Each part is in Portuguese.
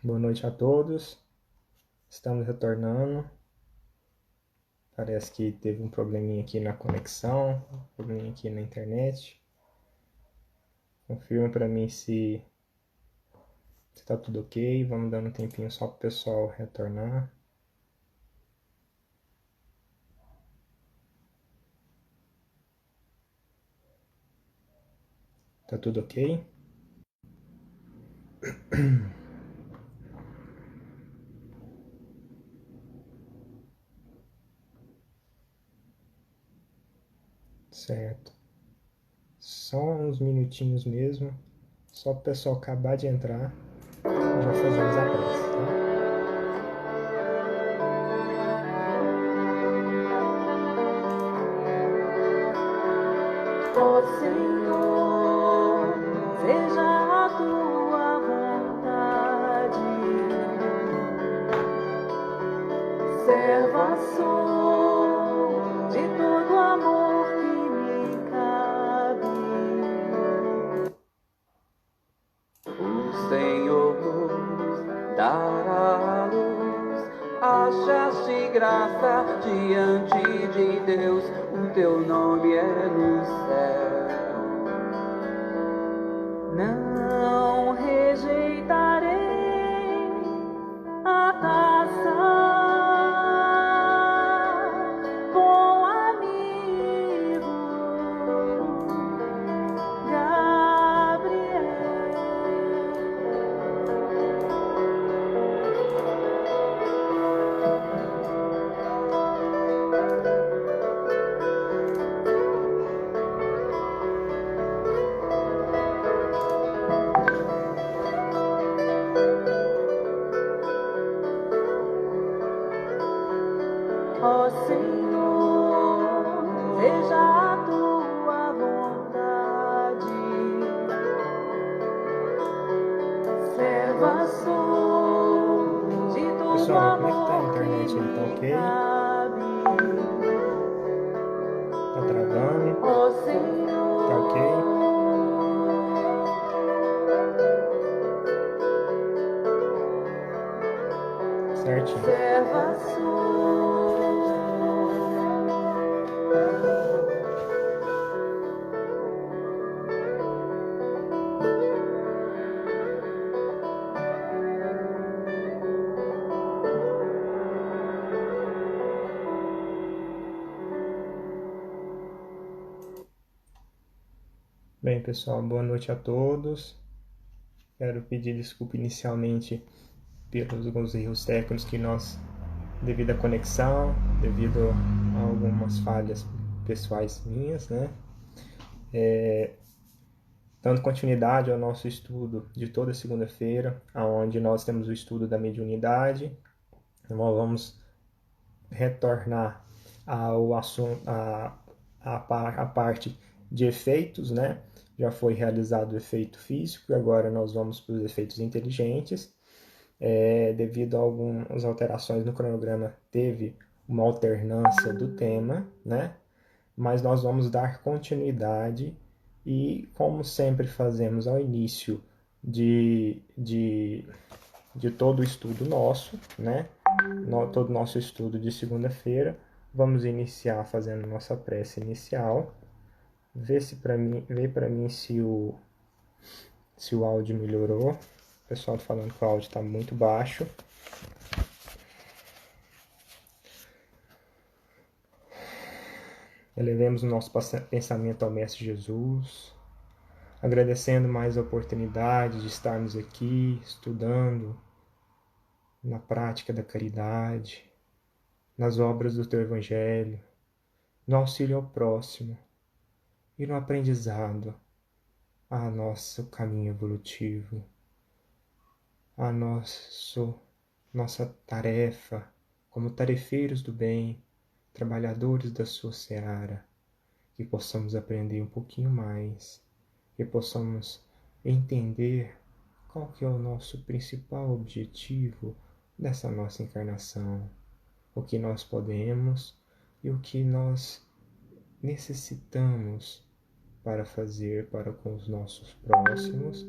Boa noite a todos. Estamos retornando. Parece que teve um probleminha aqui na conexão, um probleminha aqui na internet. Confirma para mim se está tudo ok. Vamos dando um tempinho só para o pessoal retornar. Tá tudo ok? Certo. Só uns minutinhos mesmo, só para o pessoal acabar de entrar. Já fazemos a prece, tá? Ó Senhor, seja a tua vontade. Serva sou de todo amor que me cabe. O Senhor nos dará a luz, achaste graça diante de Deus. O teu nome é no céu. Não rejeitarei a taça, bom amigo Gabriel. Ó Senhor, seja a tua vontade. Serva sou de todo Pessoal, como é que tá a amor internet que aí? Tá me ok? cabe. Tá travando? Ó Senhor, Tá ok? Certinho. serva sou. Bem, pessoal, boa noite a todos. Quero pedir desculpa inicialmente pelos alguns erros técnicos que nós, devido à conexão, devido a algumas falhas pessoais minhas, né? Dando continuidade ao nosso estudo de toda segunda-feira, onde nós temos o estudo da mediunidade. Nós vamos retornar ao assunto, a parte de efeitos, né? Já foi realizado o efeito físico e agora nós vamos para os efeitos inteligentes. Devido a algumas alterações no cronograma, teve uma alternância do tema, né? Mas nós vamos dar continuidade e, como sempre fazemos ao início de todo o estudo nosso, né? Todo o nosso estudo de segunda-feira, vamos iniciar fazendo nossa prece inicial. Vê para mim se o áudio melhorou. O pessoal tá falando que o áudio está muito baixo. Elevemos o nosso pensamento ao Mestre Jesus, agradecendo mais a oportunidade de estarmos aqui estudando na prática da caridade, nas obras do Teu Evangelho, no auxílio ao próximo e no aprendizado a nosso caminho evolutivo, a nossa tarefa como tarefeiros do bem, trabalhadores da sua seara, que possamos aprender um pouquinho mais, que possamos entender qual que é o nosso principal objetivo dessa nossa encarnação, o que nós podemos e o que nós necessitamos para fazer para com os nossos próximos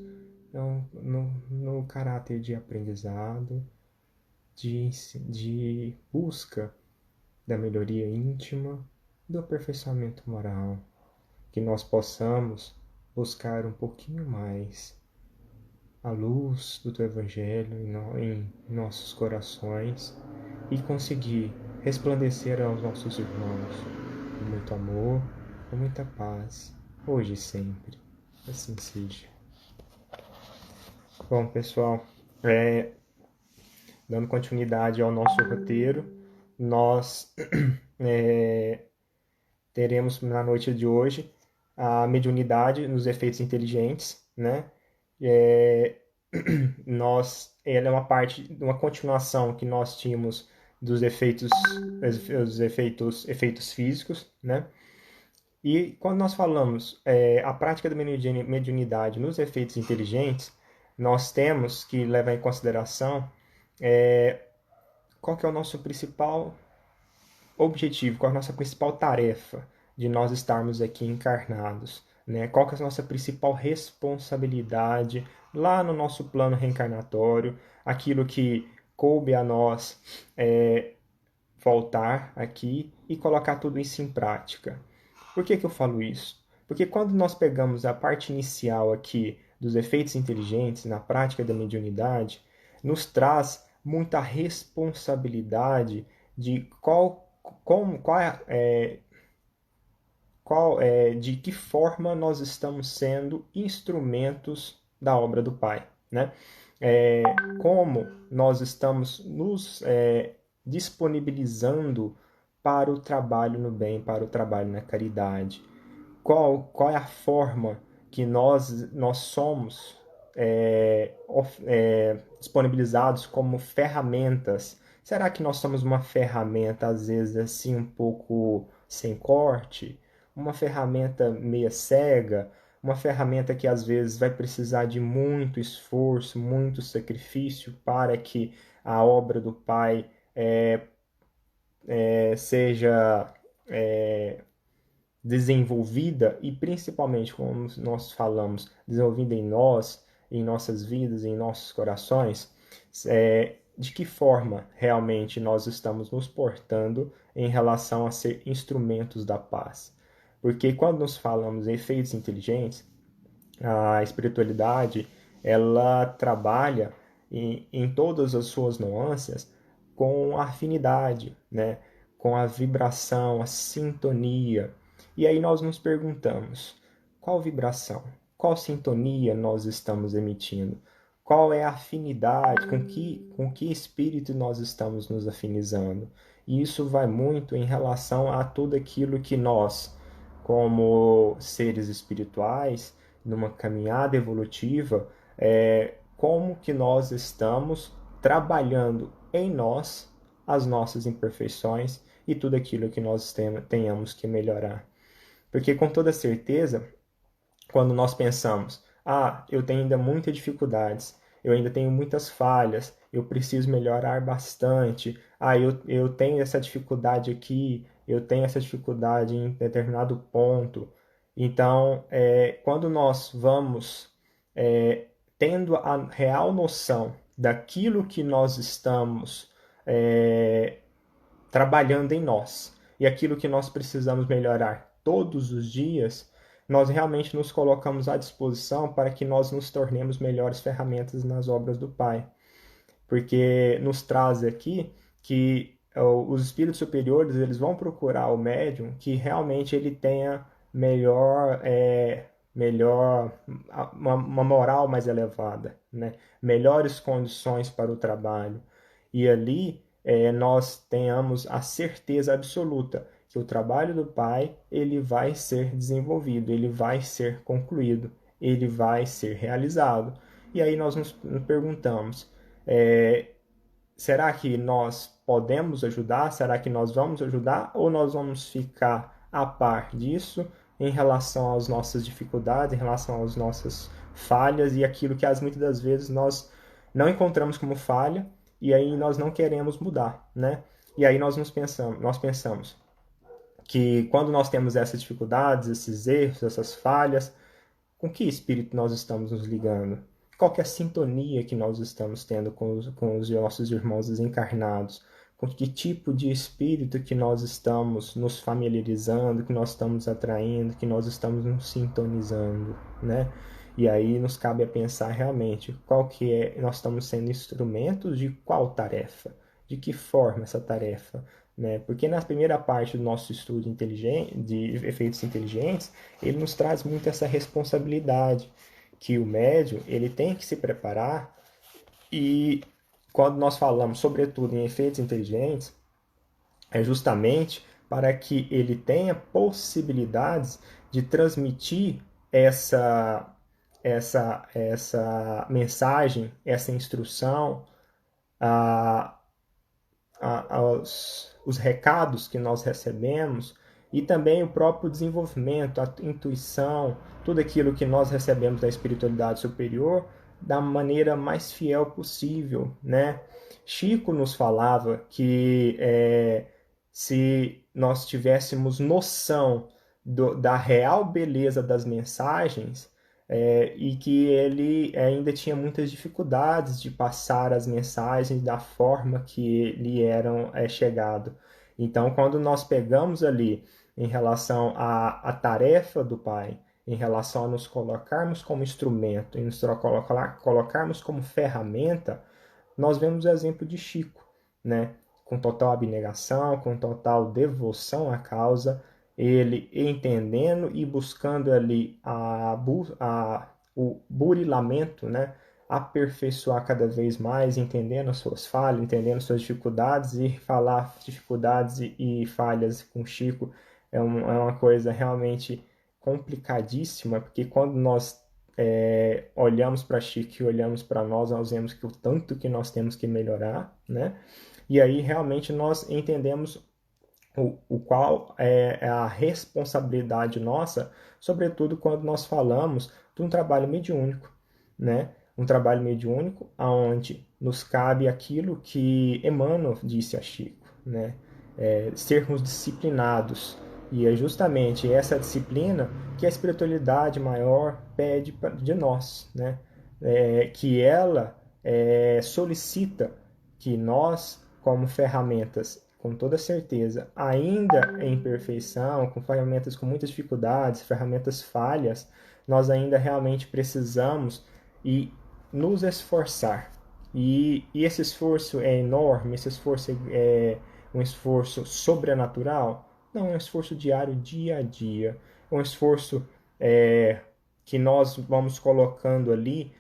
no caráter de aprendizado, de busca da melhoria íntima, do aperfeiçoamento moral, que nós possamos buscar um pouquinho mais a luz do Teu Evangelho em nossos corações e conseguir resplandecer aos nossos irmãos com muito amor, com muita paz, hoje e sempre. Assim seja. Bom, pessoal, dando continuidade ao nosso roteiro, nós teremos na noite de hoje a mediunidade nos efeitos inteligentes, né? Ela é uma parte, uma continuação que nós tínhamos dos efeitos físicos, né? E quando nós falamos a prática da mediunidade nos efeitos inteligentes, nós temos que levar em consideração qual que é o nosso principal objetivo, qual é a nossa principal tarefa de nós estarmos aqui encarnados, né? Qual que é a nossa principal responsabilidade lá no nosso plano reencarnatório, aquilo que coube a nós voltar aqui e colocar tudo isso em prática. Por que eu falo isso? Porque quando nós pegamos a parte inicial aqui dos efeitos inteligentes na prática da mediunidade, nos traz muita responsabilidade de de que forma nós estamos sendo instrumentos da obra do Pai, né? Como nós estamos nos disponibilizando para o trabalho no bem, para o trabalho na caridade. Qual é a forma que nós somos disponibilizados como ferramentas? Será que nós somos uma ferramenta, às vezes, assim, um pouco sem corte? Uma ferramenta meia cega? Uma ferramenta que, às vezes, vai precisar de muito esforço, muito sacrifício para que a obra do Pai seja desenvolvida e principalmente, como nós falamos, desenvolvida em nós, em nossas vidas, em nossos corações, de que forma realmente nós estamos nos portando em relação a ser instrumentos da paz. Porque quando nós falamos em efeitos inteligentes, a espiritualidade ela trabalha em todas as suas nuances com a afinidade, né? Com a vibração, a sintonia. E aí nós nos perguntamos, qual vibração, qual sintonia nós estamos emitindo? Qual é a afinidade, com que espírito nós estamos nos afinizando? E isso vai muito em relação a tudo aquilo que nós, como seres espirituais, numa caminhada evolutiva, como que nós estamos trabalhando em nós as nossas imperfeições e tudo aquilo que nós tenhamos que melhorar. Porque com toda certeza, quando nós pensamos, eu tenho ainda muitas dificuldades, eu ainda tenho muitas falhas, eu preciso melhorar bastante, eu tenho essa dificuldade aqui, eu tenho essa dificuldade em determinado ponto. Então, quando nós vamos tendo a real noção daquilo que nós estamos trabalhando em nós e aquilo que nós precisamos melhorar todos os dias, nós realmente nos colocamos à disposição para que nós nos tornemos melhores ferramentas nas obras do Pai. Porque nos traz aqui que os espíritos superiores eles vão procurar o médium que realmente ele tenha uma moral mais elevada, né? Melhores condições para o trabalho. E ali nós tenhamos a certeza absoluta que o trabalho do Pai ele vai ser desenvolvido, ele vai ser concluído, ele vai ser realizado. E aí nós nos perguntamos, será que nós podemos ajudar? Será que nós vamos ajudar? Ou nós vamos ficar a par disso em relação às nossas dificuldades, em relação às nossas falhas e aquilo que muitas das vezes nós não encontramos como falha e aí nós não queremos mudar, né? E aí nós pensamos que quando nós temos essas dificuldades, esses erros, essas falhas, com que espírito nós estamos nos ligando? qual que é a sintonia que nós estamos tendo com os nossos irmãos desencarnados, com que tipo de espírito que nós estamos nos familiarizando, que nós estamos atraindo, que nós estamos nos sintonizando, né? E aí nos cabe a pensar realmente qual que é, nós estamos sendo instrumentos de qual tarefa, de que forma essa tarefa, né? Porque na primeira parte do nosso estudo inteligente, de efeitos inteligentes, ele nos traz muito essa responsabilidade que o médium ele tem que se preparar e quando nós falamos, sobretudo, em efeitos inteligentes, é justamente para que ele tenha possibilidades de transmitir essa mensagem, essa instrução, a, os recados que nós recebemos e também o próprio desenvolvimento, a intuição, tudo aquilo que nós recebemos da espiritualidade superior da maneira mais fiel possível, né? Chico nos falava que se nós tivéssemos noção da real beleza das mensagens, e que ele ainda tinha muitas dificuldades de passar as mensagens da forma que lhe eram chegado. Então, quando nós pegamos ali em relação à tarefa do Pai, em relação a nos colocarmos como instrumento, em nos colocarmos como ferramenta, nós vemos o exemplo de Chico, né? Com total abnegação, com total devoção à causa, ele entendendo e buscando ali o burilamento, né? Aperfeiçoar cada vez mais, entendendo as suas falhas, entendendo suas dificuldades e falar dificuldades e falhas com Chico é uma coisa realmente complicadíssima, porque quando nós olhamos para Chico e olhamos para nós vemos que o tanto que nós temos que melhorar, né? E aí realmente nós entendemos o qual é a responsabilidade nossa, sobretudo quando nós falamos de um trabalho mediúnico, né? Um trabalho mediúnico onde nos cabe aquilo que Emmanuel disse a Chico, né? Sermos disciplinados. E é justamente essa disciplina que a espiritualidade maior pede de nós, né? Que ela solicita que nós, como ferramentas, com toda certeza, ainda em imperfeição, com ferramentas com muitas dificuldades, ferramentas falhas, nós ainda realmente precisamos e nos esforçar. E esse esforço é enorme, esse esforço é um esforço sobrenatural? Não, é um esforço diário, dia a dia. É um esforço que nós vamos colocando ali,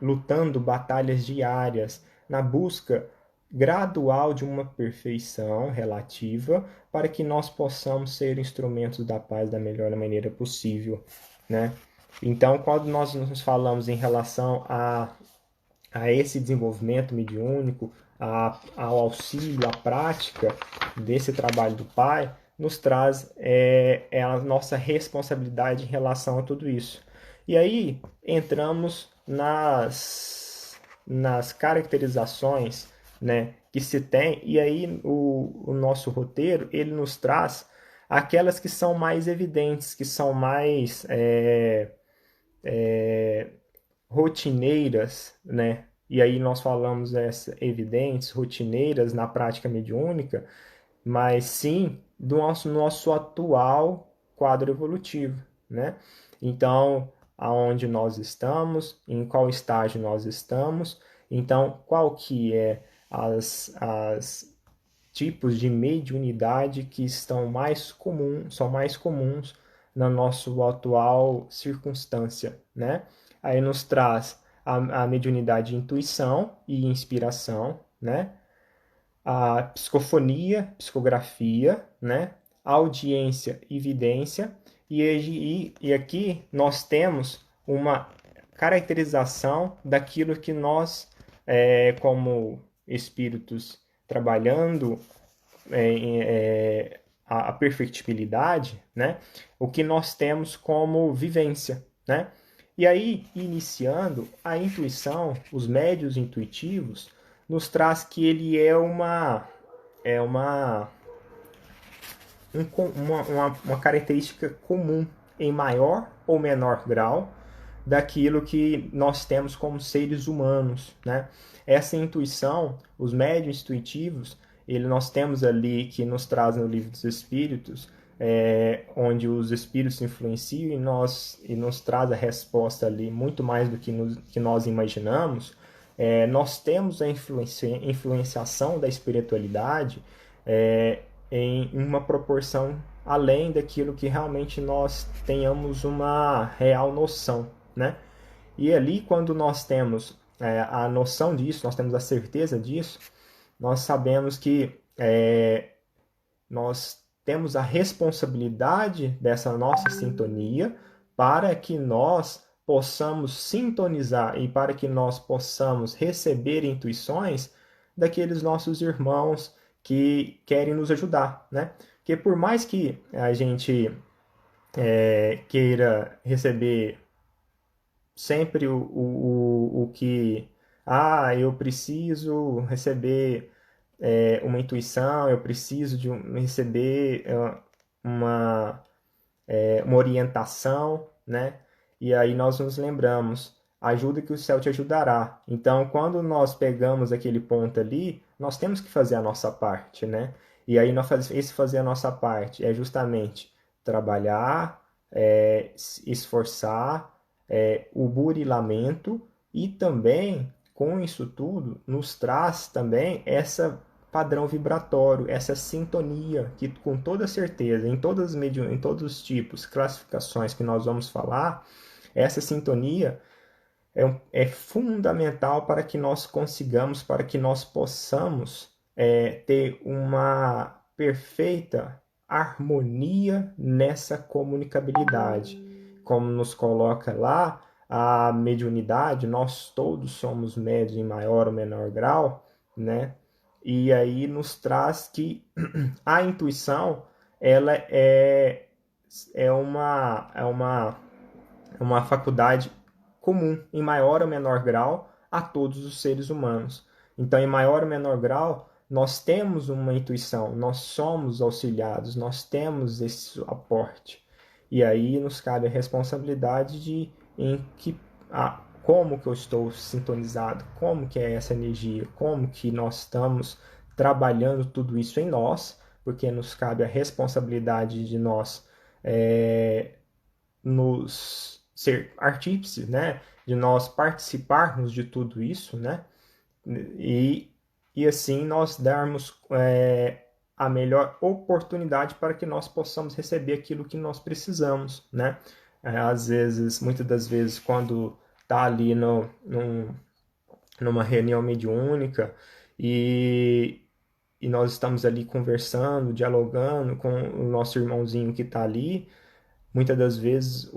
lutando batalhas diárias, na busca gradual de uma perfeição relativa, para que nós possamos ser instrumentos da paz da melhor maneira possível, né? Então, quando nós nos falamos em relação a esse desenvolvimento mediúnico, ao auxílio, à prática desse trabalho do Pai, nos traz a nossa responsabilidade em relação a tudo isso. E aí entramos nas caracterizações, né, que se tem, e aí o nosso roteiro ele nos traz aquelas que são mais evidentes, que são mais rotineiras, né? E aí nós falamos evidentes, rotineiras na prática mediúnica, mas sim do nosso atual quadro evolutivo, né? Então, aonde nós estamos, em qual estágio nós estamos, então qual que é as tipos de mediunidade que são mais comuns na nossa atual circunstância, né? Aí nos traz a mediunidade de intuição e inspiração, né? A psicofonia, psicografia, né? A audiência e vidência. E aqui nós temos uma caracterização daquilo que nós, como espíritos trabalhando a perfectibilidade, né? O que nós temos como vivência, né? E aí, iniciando, a intuição, os médios intuitivos, nos traz que ele é uma característica comum em maior ou menor grau daquilo que nós temos como seres humanos, né? Essa intuição, os médiuns intuitivos, nós temos ali que nos traz no Livro dos Espíritos, onde os espíritos influenciam e nos traz a resposta ali muito mais do que nós imaginamos. Nós temos a influenciação da espiritualidade em uma proporção além daquilo que realmente nós tenhamos uma real noção, né? E ali, quando nós temos a noção disso, nós temos a certeza disso, nós sabemos que nós temos a responsabilidade dessa nossa sintonia para que nós possamos sintonizar e para que nós possamos receber intuições daqueles nossos irmãos que querem nos ajudar, né? Porque por mais que a gente queira receber sempre o que, eu preciso receber uma intuição, eu preciso receber uma, uma orientação, né? E aí nós nos lembramos, ajuda que o céu te ajudará. Então, quando nós pegamos aquele ponto ali, nós temos que fazer a nossa parte, né? E aí esse fazer a nossa parte é justamente trabalhar, se esforçar, o burilamento, e também com isso tudo nos traz também essa padrão vibratório, essa sintonia que com toda certeza em todos os tipos, classificações que nós vamos falar, essa sintonia é fundamental para que nós consigamos, para que nós possamos ter uma perfeita harmonia nessa comunicabilidade. Como nos coloca lá a mediunidade, nós todos somos médios em maior ou menor grau, né? E aí nos traz que a intuição ela é uma faculdade comum, em maior ou menor grau, a todos os seres humanos. Então, em maior ou menor grau, nós temos uma intuição, nós somos auxiliados, nós temos esse aporte. E aí nos cabe a responsabilidade como que eu estou sintonizado, como que é essa energia, como que nós estamos trabalhando tudo isso em nós, porque nos cabe a responsabilidade de nós nos ser artífices, né? De nós participarmos de tudo isso, né? E assim nós darmos a melhor oportunidade para que nós possamos receber aquilo que nós precisamos, né? Às vezes, muitas das vezes, quando está ali numa reunião mediúnica e nós estamos ali conversando, dialogando com o nosso irmãozinho que está ali, muitas das vezes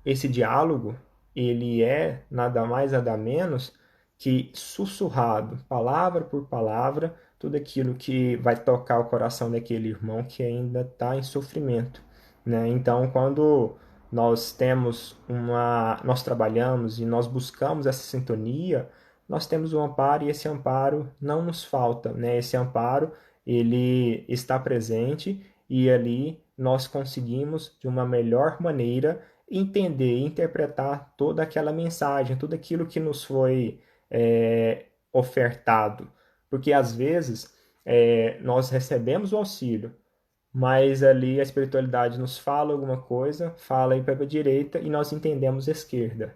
esse diálogo ele é nada mais nada menos que sussurrado, palavra por palavra, tudo aquilo que vai tocar o coração daquele irmão que ainda está em sofrimento, né? Então, quando nós trabalhamos e nós buscamos essa sintonia, nós temos um amparo e esse amparo não nos falta, né? Esse amparo ele está presente e ali nós conseguimos de uma melhor maneira entender e interpretar toda aquela mensagem, tudo aquilo que nos foi ofertado. Porque às vezes nós recebemos o auxílio, mas ali a espiritualidade nos fala alguma coisa, fala aí para a direita e nós entendemos esquerda.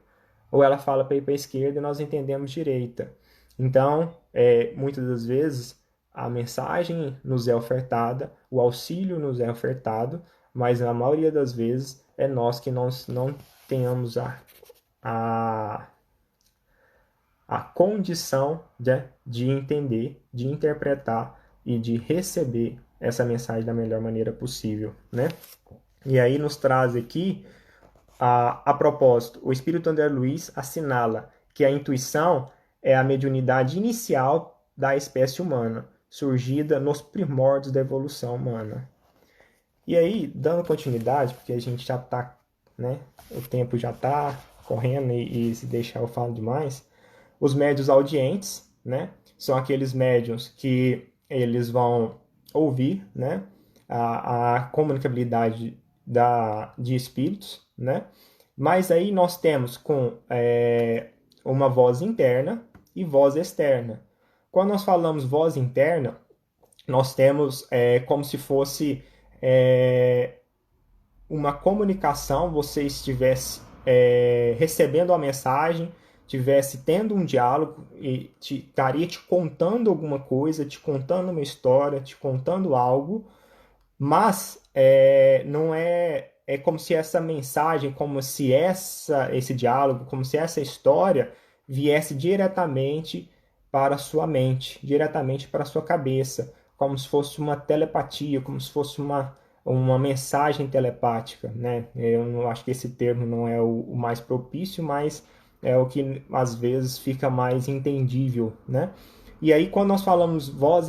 Ou ela fala para ir para a esquerda e nós entendemos direita. Então, muitas das vezes, a mensagem nos é ofertada, o auxílio nos é ofertado, mas na maioria das vezes é nós que nós não tenhamos a condição de entender, de interpretar e de receber essa mensagem da melhor maneira possível, né? E aí nos traz aqui, a propósito, o Espírito André Luiz assinala que a intuição é a mediunidade inicial da espécie humana, surgida nos primórdios da evolução humana. E aí, dando continuidade, porque a gente já está, né? O tempo já está correndo e se deixar eu falo demais. Os médiuns audientes, né? São aqueles médiuns que eles vão ouvir, né? A comunicabilidade de espíritos, né? Mas aí nós temos uma voz interna e voz externa. Quando nós falamos voz interna, nós temos como se fosse é, uma comunicação, você estivesse recebendo a mensagem, estivesse tendo um diálogo e estaria te contando alguma coisa, te contando uma história, te contando algo, mas não é como se essa mensagem, como se esse diálogo, como se essa história viesse diretamente para a sua mente, diretamente para a sua cabeça, como se fosse uma telepatia, como se fosse uma mensagem telepática, né? Eu não acho que esse termo não é o mais propício, mas é o que às vezes fica mais entendível, né? E aí, quando nós falamos voz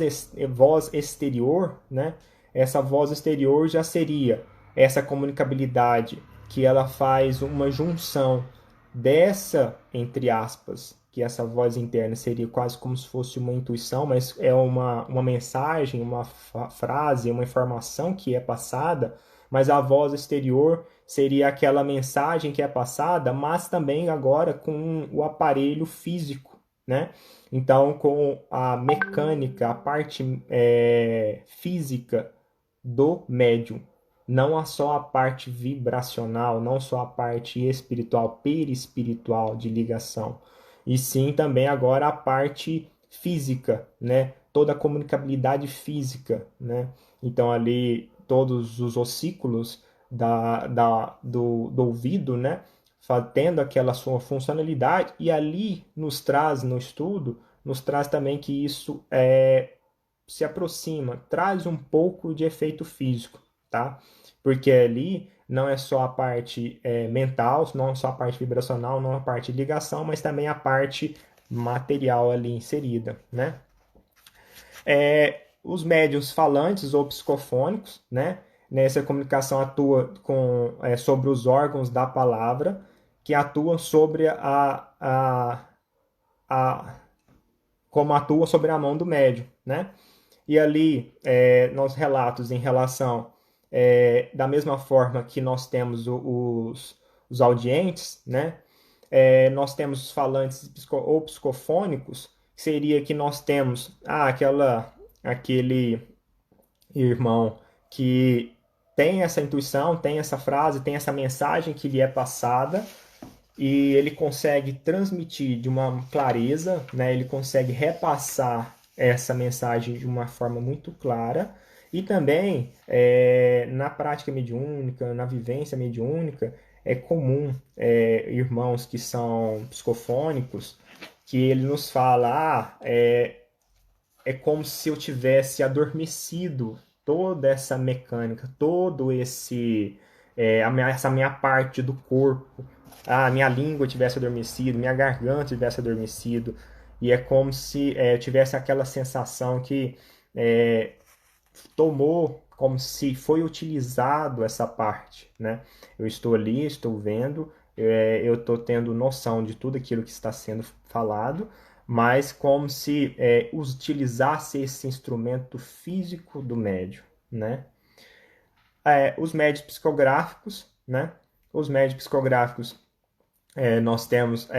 exterior, né? Essa voz exterior já seria essa comunicabilidade que ela faz uma junção dessa, entre aspas, que essa voz interna seria quase como se fosse uma intuição, mas é uma mensagem, uma frase, uma informação que é passada, mas a voz exterior seria aquela mensagem que é passada, mas também agora com o aparelho físico, né? Então, com a mecânica, a parte física do médium, não só a parte vibracional, não só a parte espiritual, perispiritual de ligação, e sim também agora a parte física, né? Toda a comunicabilidade física, né? Então ali todos os ossículos do ouvido, né? Tendo aquela sua funcionalidade, e ali nos traz, no estudo, nos traz também que isso se aproxima, traz um pouco de efeito físico, tá? Porque ali não é só a parte mental, não é só a parte vibracional, não é a parte de ligação, mas também a parte material ali inserida, né? Os médiuns falantes ou psicofônicos, né? Nessa comunicação atua sobre os órgãos da palavra, que atuam sobre a como atua sobre a mão do médium, né? E ali, nos relatos em relação, da mesma forma que nós temos os audientes, né? Nós temos os falantes ou psicofônicos, que seria que nós temos aquele irmão que tem essa intuição, tem essa frase, tem essa mensagem que lhe é passada, e ele consegue transmitir de uma clareza, né? Ele consegue repassar essa mensagem de uma forma muito clara. E também, na prática mediúnica, na vivência mediúnica, é comum irmãos que são psicofônicos, que ele nos fala, é como se eu tivesse adormecido toda essa mecânica, todo essa minha parte do corpo, minha língua tivesse adormecido, minha garganta tivesse adormecido, e é como se eu tivesse aquela sensação que é, tomou, como se foi utilizado essa parte, né? Eu estou ali, estou vendo, eu estou tendo noção de tudo aquilo que está sendo falado, mas como se utilizasse esse instrumento físico do médium, né? Os médios psicográficos, né? Os médios psicográficos, nós temos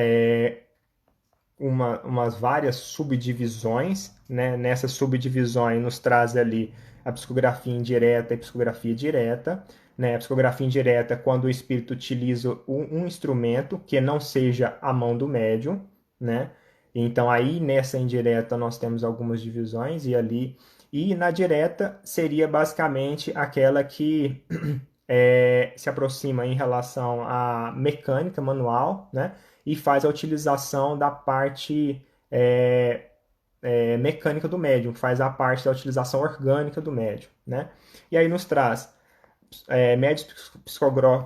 umas várias subdivisões, né? Nessas subdivisões nos traz ali a psicografia indireta e a psicografia direta, né? A psicografia indireta é quando o espírito utiliza um instrumento que não seja a mão do médium, né? Então aí nessa indireta nós temos algumas divisões e na direta seria basicamente aquela que se aproxima em relação à mecânica manual, né? E faz a utilização da parte mecânica do médium, faz a parte da utilização orgânica do médium, né? E aí nos traz médios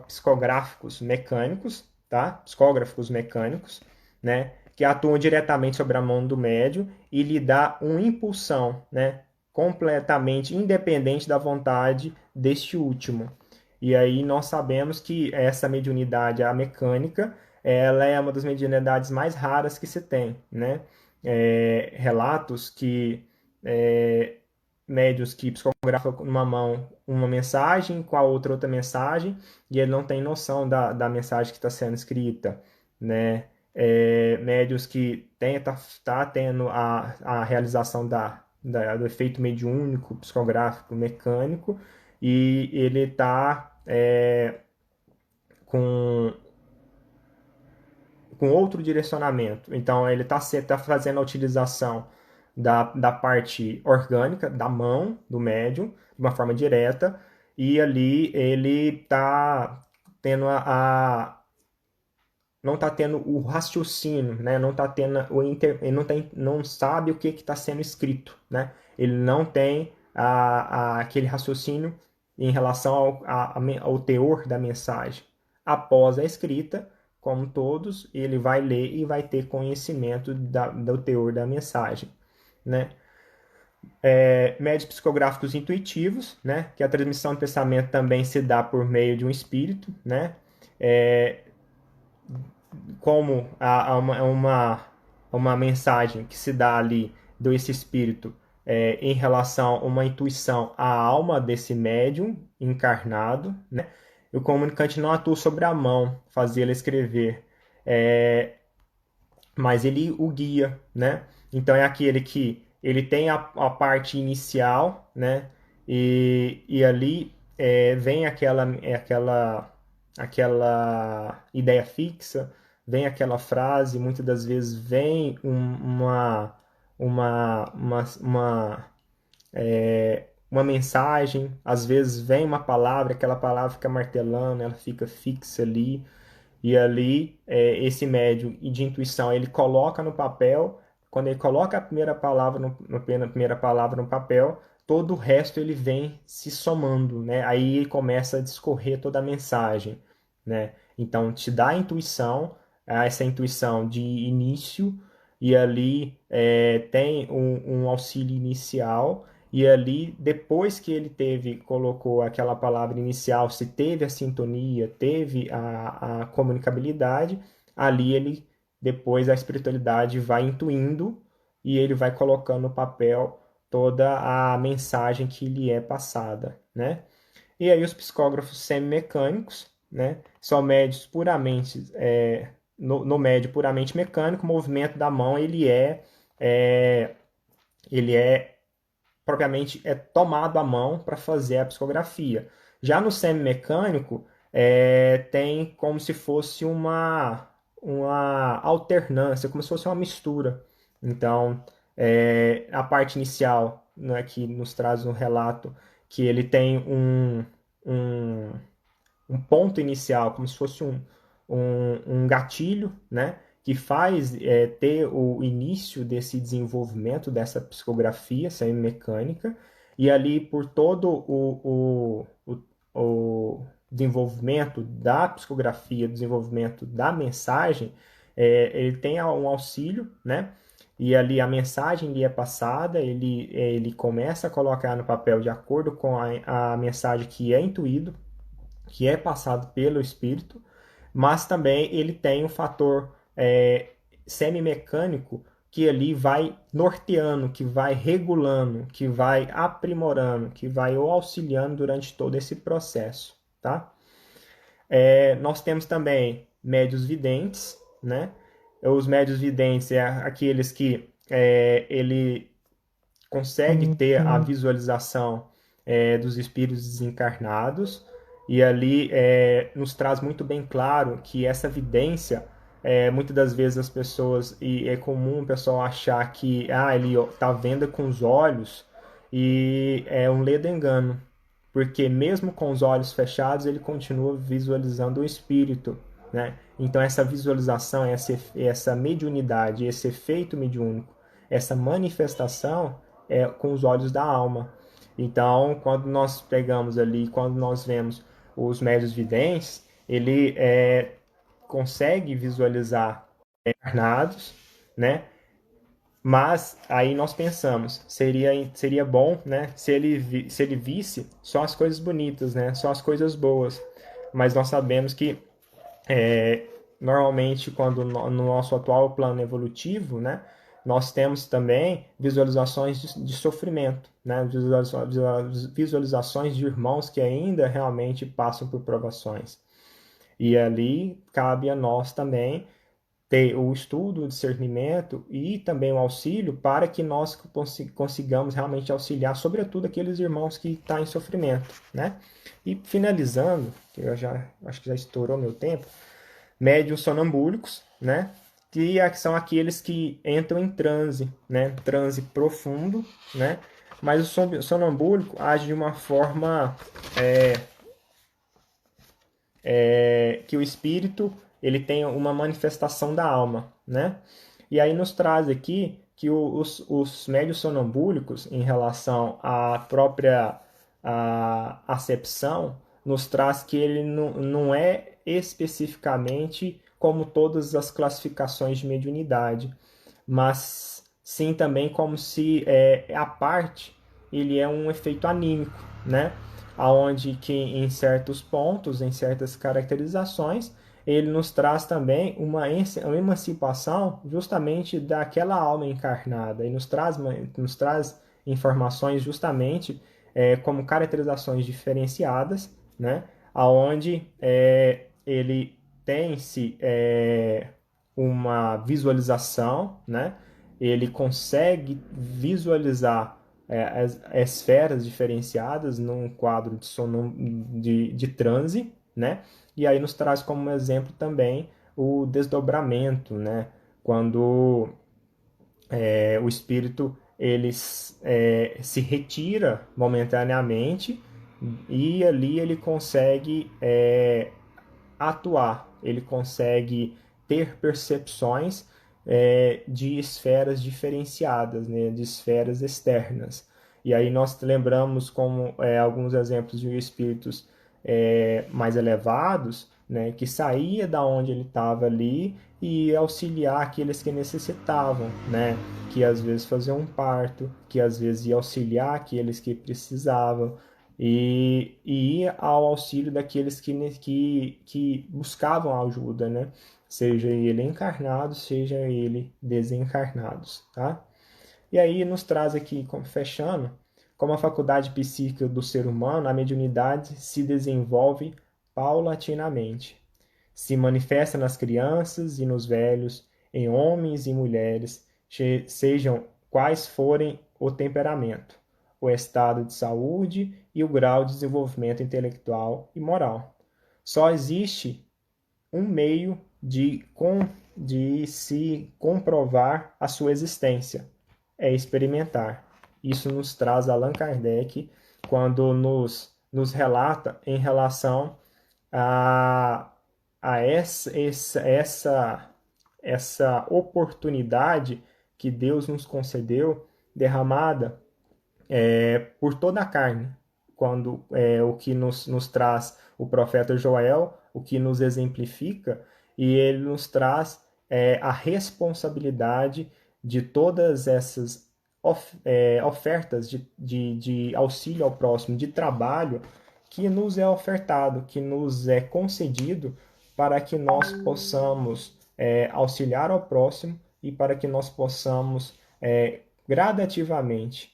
psicográficos mecânicos, tá? Psicógrafos mecânicos, né? Que atuam diretamente sobre a mão do médium e lhe dá uma impulsão, né? Completamente independente da vontade deste último. E aí nós sabemos que essa mediunidade, a mecânica, ela é uma das mediunidades mais raras que se tem, né? Relatos que médios que psicografam numa mão uma mensagem, com a outra mensagem, e ele não tem noção da mensagem que está sendo escrita, né? Médios que tá tendo a realização do efeito mediúnico, psicográfico, mecânico, e ele está com outro direcionamento. Então, ele tá fazendo a utilização da parte orgânica, da mão do médium, de uma forma direta, e ali ele está tendo não está tendo o raciocínio, né? Não está tendo ele não sabe o que está sendo escrito, né? Ele não tem aquele raciocínio em relação ao teor da mensagem. Após a escrita, como todos, ele vai ler e vai ter conhecimento do teor da mensagem, né? Médios psicográficos intuitivos, né? Que a transmissão de pensamento também se dá por meio de um espírito, né? Como uma mensagem que se dá ali desse espírito em relação a uma intuição à alma desse médium encarnado, né? O comunicante não atua sobre a mão, fazê-la escrever, mas ele o guia, né? Então é aquele que ele tem a parte inicial, né? E ali vem aquela ideia fixa, vem aquela frase, muitas das vezes vem uma mensagem, às vezes vem uma palavra, aquela palavra fica martelando, ela fica fixa ali, e ali esse médium de intuição, ele coloca no papel, quando ele coloca a primeira palavra no papel, todo o resto ele vem se somando, né? Aí começa a discorrer toda a mensagem, né? Então te dá a intuição, essa intuição de início, e ali tem um auxílio inicial, e ali depois que ele colocou aquela palavra inicial, se teve a sintonia, teve a comunicabilidade, ali ele depois a espiritualidade vai intuindo e ele vai colocando no papel toda a mensagem que lhe é passada, né? E aí os psicógrafos semimecânicos, né? São médios puramente, no médio puramente mecânico, o movimento da mão ele é propriamente tomado à mão para fazer a psicografia. Já no semimecânico, tem como se fosse uma alternância, como se fosse uma mistura. Então, a parte inicial, né, que nos traz um relato que ele tem um ponto inicial, como se fosse um gatilho, né, que faz ter o início desse desenvolvimento dessa psicografia semimecânica, e ali por todo o desenvolvimento da psicografia, desenvolvimento da mensagem, ele tem um auxílio, né? E ali a mensagem lhe é passada, ele começa a colocar no papel de acordo com a mensagem que é intuído, que é passado pelo espírito, mas também ele tem um fator semimecânico que ali vai norteando, que vai regulando, que vai aprimorando, que vai o auxiliando durante todo esse processo, tá? Nós temos também médios videntes, né? Os médios videntes aqueles que ele consegue ter a visualização dos espíritos desencarnados, e ali nos traz muito bem claro que essa vidência, muitas das vezes as pessoas, e é comum o pessoal achar que ele está vendo com os olhos, e é um ledo engano, porque mesmo com os olhos fechados ele continua visualizando o espírito, né? Então essa visualização, essa mediunidade, esse efeito mediúnico, essa manifestação é com os olhos da alma. Então, quando nós pegamos ali, quando nós vemos os médios videntes, ele consegue visualizar encarnados, né? Mas aí nós pensamos, seria bom, né, se ele visse só as coisas bonitas, né, só as coisas boas. Mas nós sabemos que normalmente quando no nosso atual plano evolutivo, né, Nós temos também visualizações de sofrimento, né? Visualizações de irmãos que ainda realmente passam por provações. E ali cabe a nós também ter o estudo, o discernimento e também o auxílio para que nós consigamos realmente auxiliar, sobretudo aqueles irmãos que estão em sofrimento, né? E finalizando, que eu já acho que já estourou meu tempo, médiuns sonambúlicos, né? Que são aqueles que entram em transe, né? Transe profundo, né? Mas o sonambúlico age de uma forma que o espírito ele tem uma manifestação da alma, né? E aí nos traz aqui que os médios sonambúlicos, em relação à própria acepção, nos traz que ele não é especificamente como todas as classificações de mediunidade, mas sim também como se a parte ele é um efeito anímico, né? Aonde que em certos pontos, em certas caracterizações, ele nos traz também uma emancipação justamente daquela alma encarnada e nos traz informações justamente como caracterizações diferenciadas, né? Aonde ele tem-se uma visualização, né? Ele consegue visualizar as esferas diferenciadas num quadro de transe, né? E aí nos traz como exemplo também o desdobramento, né? Quando o espírito ele se retira momentaneamente e ali ele consegue atuar, ele consegue ter percepções de esferas diferenciadas, né, de esferas externas. E aí nós lembramos como alguns exemplos de espíritos mais elevados, né, que saía da onde ele estava ali e ia auxiliar aqueles que necessitavam, né, que às vezes faziam um parto, que às vezes ia auxiliar aqueles que precisavam, e ir ao auxílio daqueles que buscavam ajuda, né? Seja ele encarnado, seja ele desencarnados, tá? E aí nos traz aqui, fechando, como a faculdade psíquica do ser humano, a mediunidade se desenvolve paulatinamente. Se manifesta nas crianças e nos velhos, em homens e mulheres, sejam quais forem o temperamento, o estado de saúde e o grau de desenvolvimento intelectual e moral. Só existe um meio de se comprovar a sua existência, é experimentar. Isso nos traz Allan Kardec quando nos relata em relação a, essa oportunidade que Deus nos concedeu, derramada por toda a carne, quando o que nos traz o profeta Joel, o que nos exemplifica, e ele nos traz a responsabilidade de todas essas ofertas de auxílio ao próximo, de trabalho que nos é ofertado, que nos é concedido para que nós possamos auxiliar ao próximo e para que nós possamos gradativamente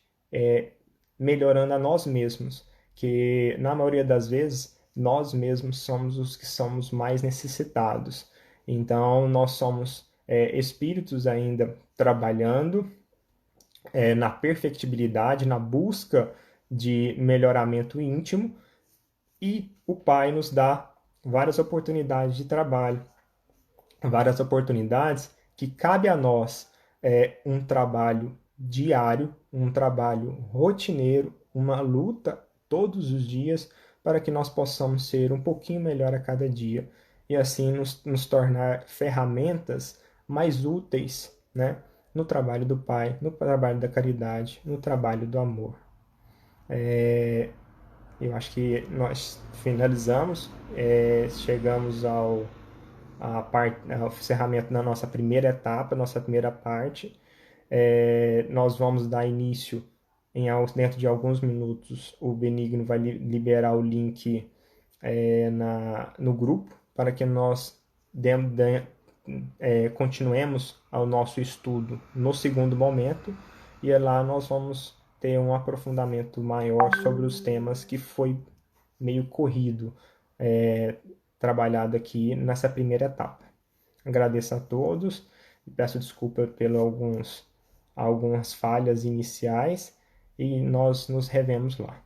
melhorando a nós mesmos, que na maioria das vezes nós mesmos somos os que somos mais necessitados. Então nós somos espíritos ainda trabalhando na perfectibilidade, na busca de melhoramento íntimo, e o Pai nos dá várias oportunidades de trabalho, várias oportunidades que cabe a nós um trabalho diário, um trabalho rotineiro, uma luta todos os dias para que nós possamos ser um pouquinho melhor a cada dia e assim nos tornar ferramentas mais úteis, né? No trabalho do Pai, no trabalho da caridade, no trabalho do amor. Eu acho que nós finalizamos, chegamos ao encerramento da nossa primeira etapa, nossa primeira parte. Nós vamos dar início dentro de alguns minutos. O Benigno vai liberar o link no grupo para que nós continuemos ao nosso estudo no segundo momento, e lá nós vamos ter um aprofundamento maior sobre os temas que foi meio corrido, trabalhado aqui nessa primeira etapa. Agradeço a todos e peço desculpa pelas algumas falhas iniciais, e nós nos revemos lá.